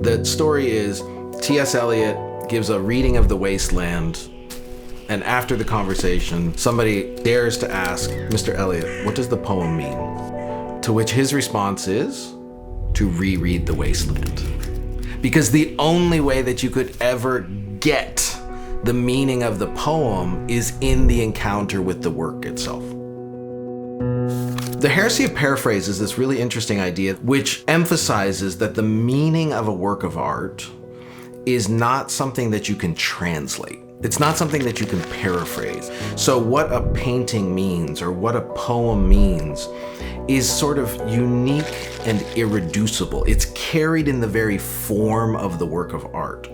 The story is TS Eliot gives a reading of the Wasteland, and after the conversation, somebody dares to ask Mr. Eliot, what does the poem mean? To which his response is to reread the Wasteland. Because the only way that you could ever get the meaning of the poem is in the encounter with the work itself. The Heresy of Paraphrase is this really interesting idea which emphasizes that the meaning of a work of art is not something that you can translate. It's not something that you can paraphrase. So what a painting means or what a poem means is sort of unique and irreducible. It's carried in the very form of the work of art.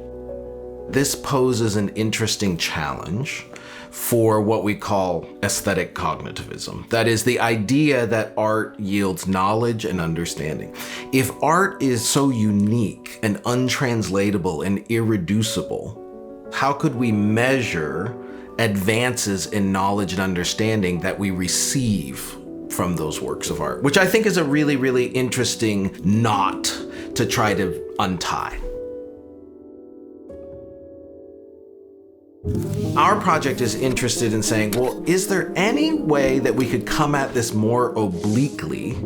This poses an interesting challenge for what we call aesthetic cognitivism. That is the idea that art yields knowledge and understanding. If art is so unique and untranslatable and irreducible, how could we measure advances in knowledge and understanding that we receive from those works of art? Which I think is a really, really interesting knot to try to untie. Our project is interested in saying, well, is there any way that we could come at this more obliquely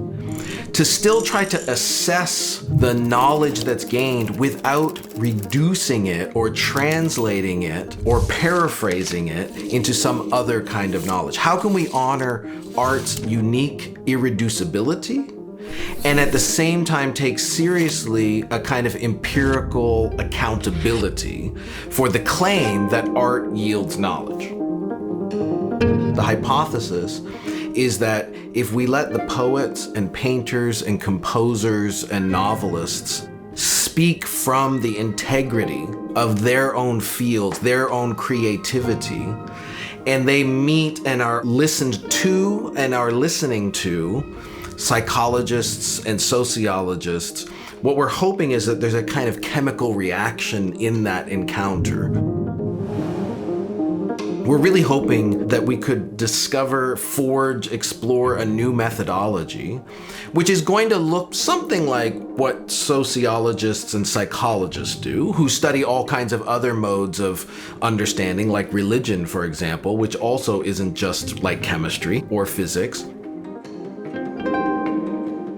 to still try to assess the knowledge that's gained without reducing it or translating it or paraphrasing it into some other kind of knowledge? How can we honor art's unique irreducibility and at the same time take seriously a kind of empirical accountability for the claim that art yields knowledge? The hypothesis is that if we let the poets and painters and composers and novelists speak from the integrity of their own fields, their own creativity, and they meet and are listened to and are listening to psychologists and sociologists, what we're hoping is that there's a kind of chemical reaction in that encounter. We're really hoping that we could discover, forge, explore a new methodology, which is going to look something like what sociologists and psychologists do, who study all kinds of other modes of understanding, like religion, for example, which also isn't just like chemistry or physics.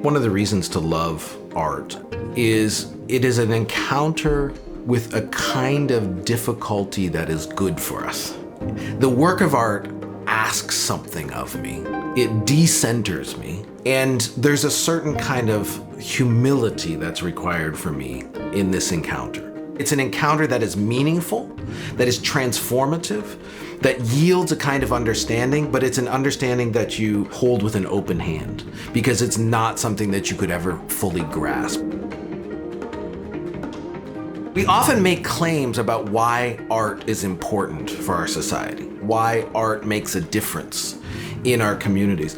One of the reasons to love art is it is an encounter with a kind of difficulty that is good for us. The work of art asks something of me. It decenters me. And there's a certain kind of humility that's required for me in this encounter. It's an encounter that is meaningful, that is transformative, that yields a kind of understanding, but it's an understanding that you hold with an open hand because it's not something that you could ever fully grasp. We often make claims about why art is important for our society, why art makes a difference in our communities.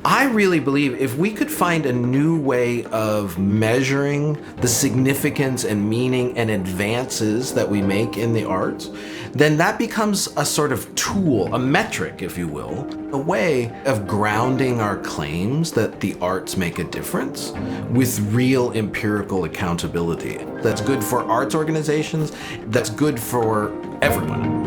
I really believe if we could find a new way of measuring the significance and meaning and advances that we make in the arts, then that becomes a sort of tool, a metric, if you will, a way of grounding our claims that the arts make a difference with real empirical accountability. That's good for arts organizations, that's good for everyone.